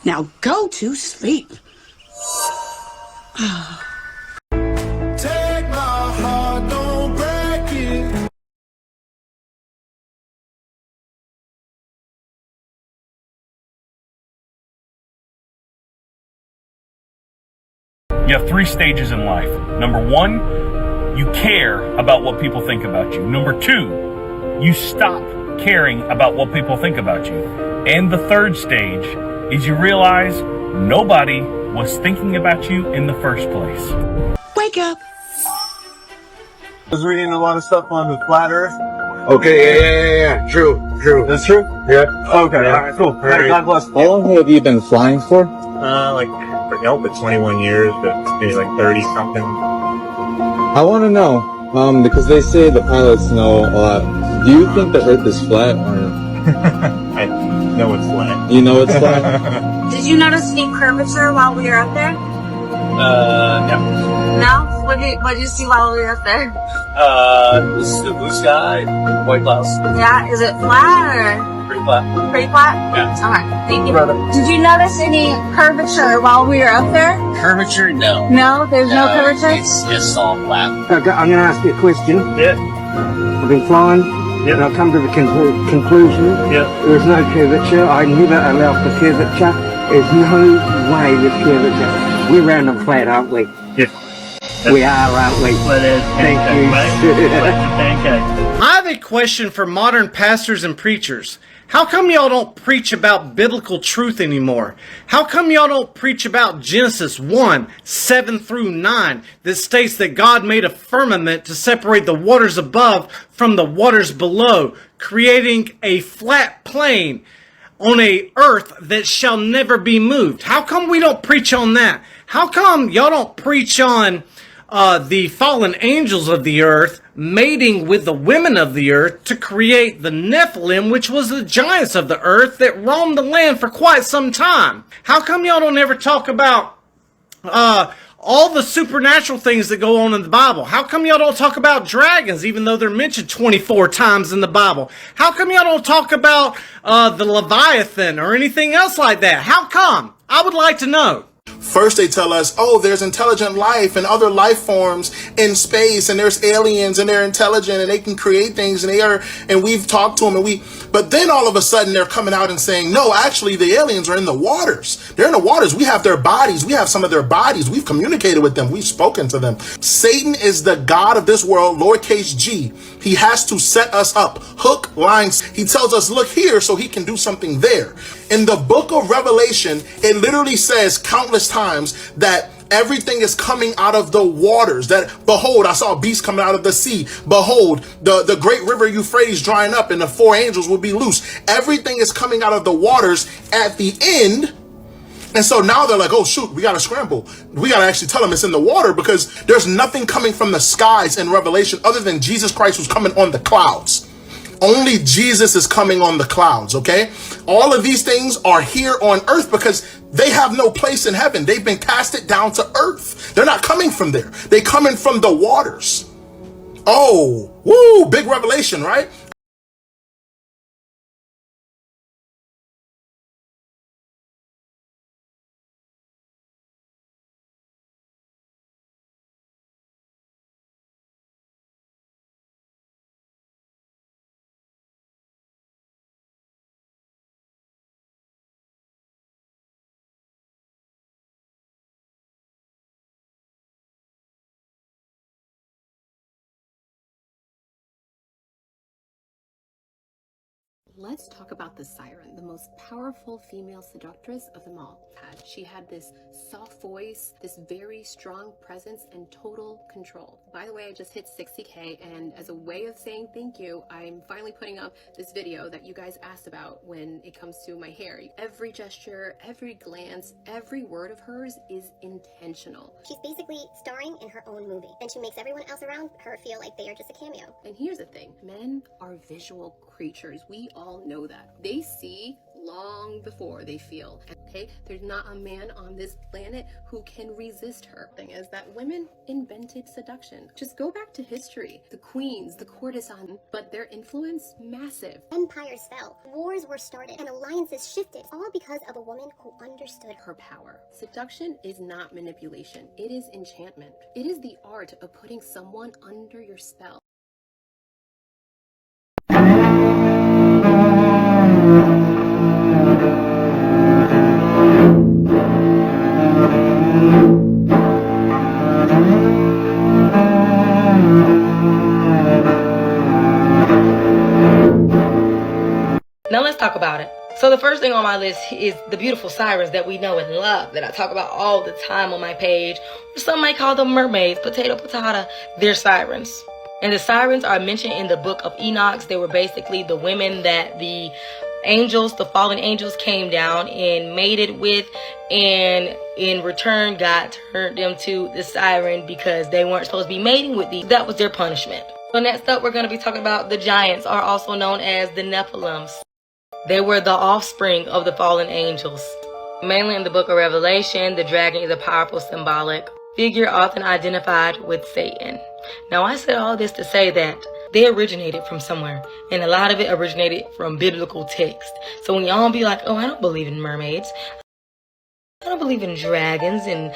Now go to sleep. Take my heart, don't break it. You have 3 stages in life. Number 1, you care about what people think about you. Number 2, you stop caring about what people think about you. And the 3rd stage is you realize nobody was thinking about you in the first place. Wake up. I was reading a lot of stuff on the flat earth. Okay, yeah. True. That's true? Yeah. Okay, alright, cool. Alright. God bless. How long have you been flying for? But 21 years, but maybe like 30 something. I want to know, because they say the pilots know a lot. Do you think the Earth is flat, or I know it's flat. you know it's flat? Did you notice any curvature while we were up there? No. No? What did you see while we were up there? This is the blue sky, white clouds, Yeah, is it flat or pretty flat. pretty flat? Yeah. Alright, thank you. Brother. Did you notice any curvature while we were up there? Curvature, no. No, there's no curvature? It's just all flat. I'm going to ask you a question. Yeah. I've been flying, and I've come to the conclusion there's no curvature. I never allow for curvature. There's no way with curvature. We're round and flat, aren't we? Yeah. We are, aren't we? Thank you. I have a question for modern pastors and preachers. How come y'all don't preach about biblical truth anymore? How come y'all don't preach about Genesis 1:7-9 that states that God made a firmament to separate the waters above from the waters below, creating a flat plane on a earth that shall never be moved? How come we don't preach on that? How come y'all don't preach on the fallen angels of the earth mating with the women of the earth to create the Nephilim, which was the giants of the earth that roamed the land for quite some time? How come y'all don't ever talk about all the supernatural things that go on in the Bible? How come y'all don't talk about dragons, even though they're mentioned 24 times in the Bible? How come y'all don't talk about the Leviathan or anything else like that? How come? I would like to know. First they tell us, oh, there's intelligent life and other life forms in space, and there's aliens and they're intelligent and they can create things, and we've talked to them, but then all of a sudden they're coming out and saying, no, actually the aliens are in the waters. They're in the waters. We have their bodies. We have some of their bodies. We've communicated with them. We've spoken to them. Satan is the God of this world, lowercase g. He has to set us up, hook, lines. He tells us, look here, so he can do something there. In the book of Revelation, it literally says countless times that everything is coming out of the waters. That, behold, I saw a beast coming out of the sea. Behold, the great river Euphrates drying up, and the 4 angels will be loose. Everything is coming out of the waters at the end. And so now they're like, oh, shoot, we got to scramble. We got to actually tell them it's in the water, because there's nothing coming from the skies in Revelation other than Jesus Christ, who's coming on the clouds. Only Jesus is coming on the clouds, okay? All of these things are here on earth because they have no place in heaven. They've been casted down to earth. They're not coming from there. They're coming from the waters. Oh, woo, big revelation, right? Let's talk about the siren, the most powerful female seductress of them all. She had this soft voice, this very strong presence, and total control. By the way, I just hit 60K, and as a way of saying thank you, I'm finally putting up this video that you guys asked about when it comes to my hair. Every gesture, every glance, every word of hers is intentional. She's basically starring in her own movie, and she makes everyone else around her feel like they are just a cameo. And here's the thing, men are visual creatures. We all know that. They see long long before they feel. Okay, there's not a man on this planet who can resist her. The thing is that women invented seduction. Just go back to history. The queens, the courtesans, but their influence massive. Empires fell, wars were started, and alliances shifted, all because of a woman who understood her power. Seduction is not manipulation. It is enchantment. It is the art of putting someone under your spell. Now let's talk about it. So the first thing on my list is the beautiful sirens that we know and love, that I talk about all the time on my page. Some might call them mermaids, potato. They're sirens. And the sirens are mentioned in the book of Enoch. They were basically the women that the angels, the fallen angels, came down and mated with, and in return God turned them to the siren because they weren't supposed to be mating with these. That was their punishment. So next up, we're going to be talking about the giants, are also known as the Nephilims. They were the offspring of the fallen angels. Mainly in the book of Revelation, the dragon is a powerful symbolic figure often identified with Satan. Now, I said all this to say that they originated from somewhere, and a lot of it originated from biblical text. So when y'all be like, oh, I don't believe in mermaids, I don't believe in dragons and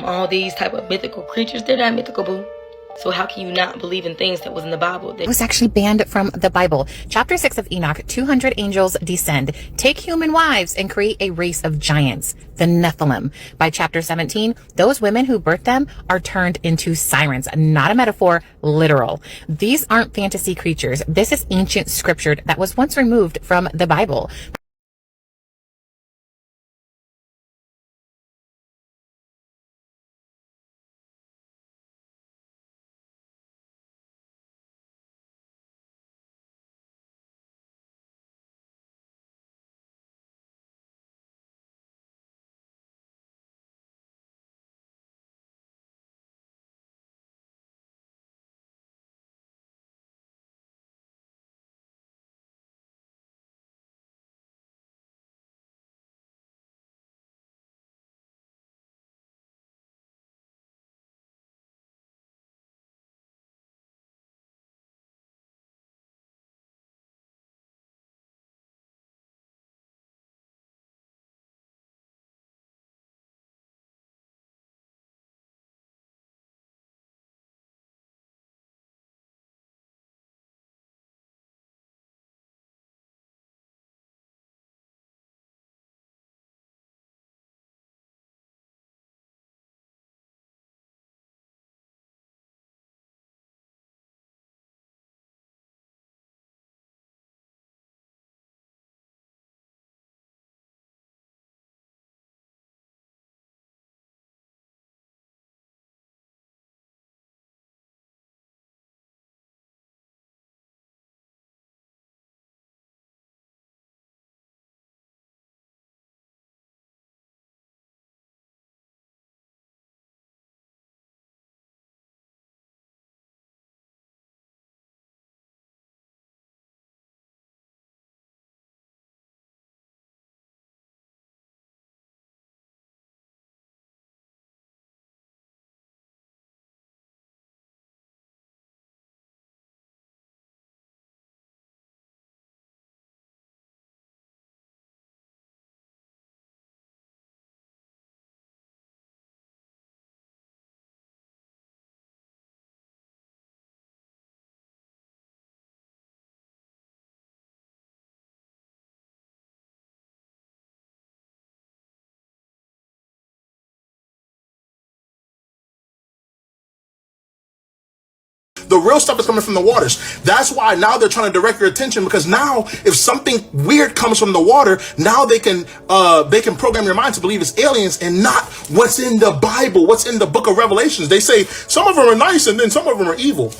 all these type of mythical creatures, they're not mythical, boo. So how can you not believe in things that was in the Bible? It was actually banned from the Bible. Chapter 6 of Enoch, 200 angels descend, take human wives, and create a race of giants, the Nephilim. By chapter 17, those women who birthed them are turned into sirens, not a metaphor, literal. These aren't fantasy creatures. This is ancient scripture that was once removed from the Bible. The real stuff is coming from the waters. That's why now they're trying to direct your attention, because now if something weird comes from the water, now they can program your mind to believe it's aliens and not what's in the Bible, what's in the book of Revelations. They say some of them are nice and then some of them are evil.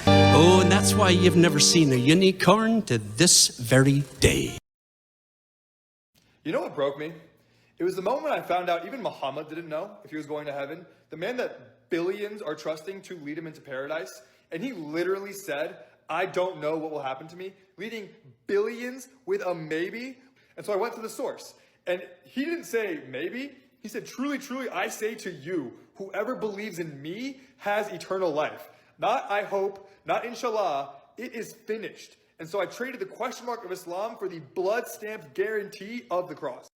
Oh, and that's why you've never seen a unicorn to this very day. You know what broke me? It was the moment I found out even Muhammad didn't know if he was going to heaven. The man that billions are trusting to lead him into paradise. And he literally said, I don't know what will happen to me, leading billions with a maybe. And so I went to the source. And he didn't say maybe. He said, truly, truly, I say to you, whoever believes in me has eternal life. Not I hope, not inshallah, it is finished. And so I traded the question mark of Islam for the blood-stamped guarantee of the cross.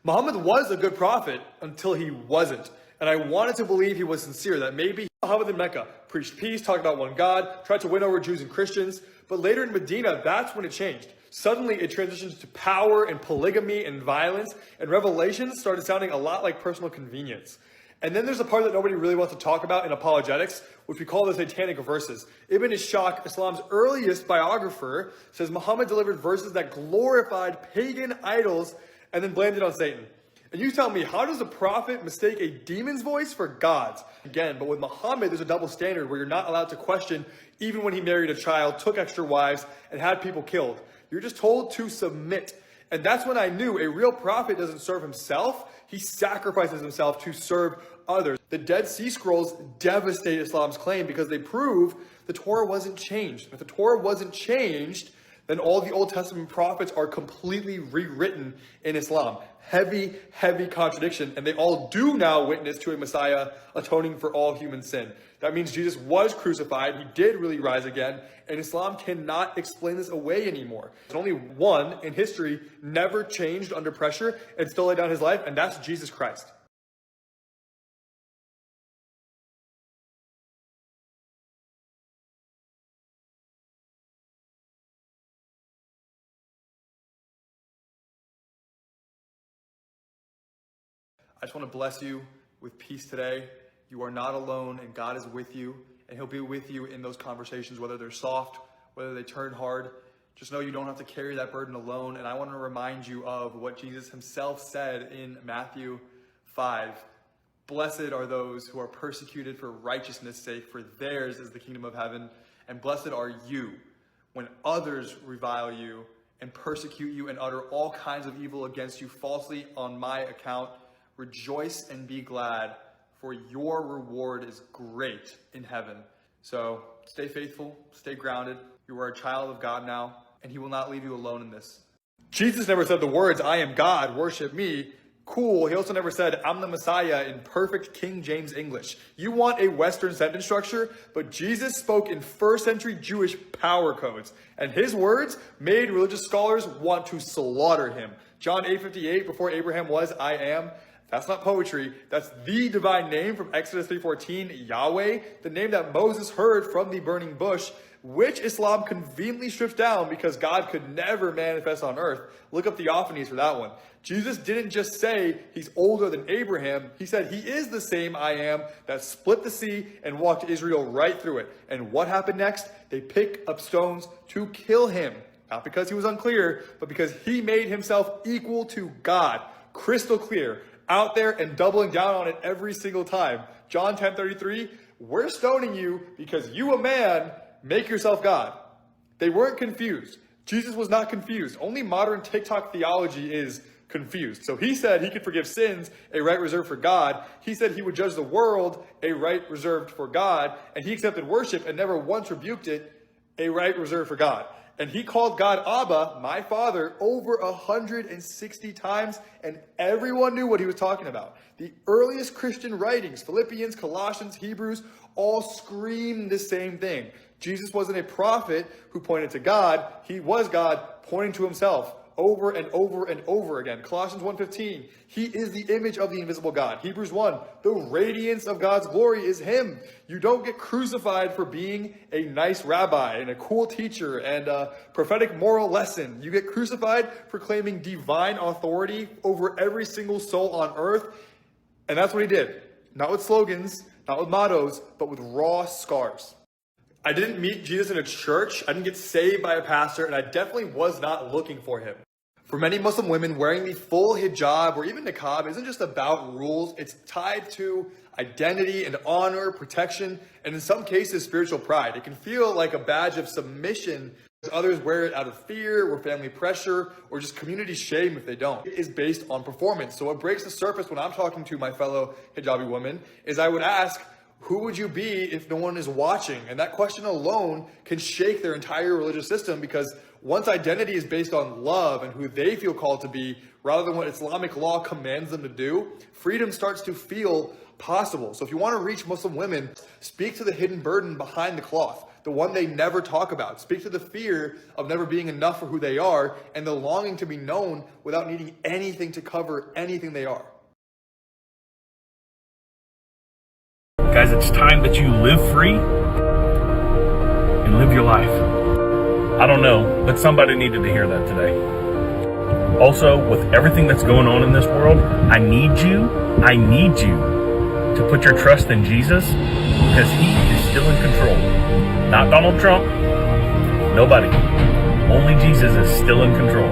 Muhammad was a good prophet until he wasn't. And I wanted to believe he was sincere, that maybe Muhammad in Mecca preached peace, talked about one God, tried to win over Jews and Christians. But later in Medina, that's when it changed. Suddenly it transitioned to power and polygamy and violence, and revelations started sounding a lot like personal convenience. And then there's a part that nobody really wants to talk about in apologetics, which we call the satanic verses. Ibn Ishaq, Islam's earliest biographer, says Muhammad delivered verses that glorified pagan idols and then blamed it on Satan. And you tell me, how does a prophet mistake a demon's voice for God's? Again, but with Muhammad, there's a double standard where you're not allowed to question even when he married a child, took extra wives, and had people killed. You're just told to submit. And that's when I knew a real prophet doesn't serve himself. He sacrifices himself to serve others. The Dead Sea Scrolls devastate Islam's claim because they prove the Torah wasn't changed. If the Torah wasn't changed, then all the Old Testament prophets are completely rewritten in Islam. Heavy, heavy contradiction. And they all do now witness to a Messiah atoning for all human sin. That means Jesus was crucified. He did really rise again. And Islam cannot explain this away anymore. There's only one in history never changed under pressure and still laid down his life, and that's Jesus Christ. I just want to bless you with peace today. You are not alone, and God is with you, and he'll be with you in those conversations, whether they're soft, whether they turn hard. Just know you don't have to carry that burden alone. And I want to remind you of what Jesus himself said in Matthew 5. Blessed are those who are persecuted for righteousness' sake, for theirs is the kingdom of heaven. And blessed are you when others revile you and persecute you and utter all kinds of evil against you falsely on my account. Rejoice and be glad, for your reward is great in heaven. So stay faithful, stay grounded. You are a child of God now, and he will not leave you alone in this. Jesus never said the words, I am God, worship me. Cool. He also never said, I'm the Messiah in perfect King James English. You want a Western sentence structure, but Jesus spoke in first century Jewish power codes, and his words made religious scholars want to slaughter him. John 8:58, before Abraham was, I am. That's not poetry. That's the divine name from Exodus 3:14, Yahweh, the name that Moses heard from the burning bush, which Islam conveniently strips down because God could never manifest on earth. Look up Theophanies for that one. Jesus didn't just say he's older than Abraham. He said he is the same I am that split the sea and walked Israel right through it. And what happened next? They pick up stones to kill him. Not because he was unclear, but because he made himself equal to God. Crystal clear. Out there and doubling down on it every single time. John 10:33, we're stoning you because you, a man, make yourself God. They weren't confused. Jesus was not confused. Only modern TikTok theology is confused. So he said he could forgive sins, a right reserved for God. He said he would judge the world, a right reserved for God. And he accepted worship and never once rebuked it, a right reserved for God. And he called God Abba, my father, over 160 times, and everyone knew what he was talking about. The earliest Christian writings, Philippians, Colossians, Hebrews, all scream the same thing. Jesus wasn't a prophet who pointed to God. He was God pointing to himself over and over and over again. Colossians 1:15, he is the image of the invisible God. Hebrews 1, the radiance of God's glory is him. You don't get crucified for being a nice rabbi and a cool teacher and a prophetic moral lesson. You get crucified for claiming divine authority over every single soul on earth. And that's what he did. Not with slogans, not with mottos, but with raw scars. I didn't meet Jesus in a church. I didn't get saved by a pastor, and I definitely was not looking for him. For many Muslim women, wearing the full hijab or even niqab isn't just about rules. It's tied to identity and honor, protection, and in some cases, spiritual pride. It can feel like a badge of submission. Others wear it out of fear or family pressure or just community shame if they don't. It is based on performance. So what breaks the surface when I'm talking to my fellow hijabi women is I would ask, who would you be if no one is watching? And that question alone can shake their entire religious system, because Once identity is based on love and who they feel called to be, rather than what Islamic law commands them to do, freedom starts to feel possible. So if you want to reach Muslim women, speak to the hidden burden behind the cloth, the one they never talk about. Speak to the fear of never being enough for who they are and the longing to be known without needing anything to cover anything they are. Guys, it's time that you live free and live your life. I don't know, but somebody needed to hear that today. Also, with everything that's going on in this world, I need you to put your trust in Jesus, because he is still in control. Not Donald Trump, nobody. Only Jesus is still in control.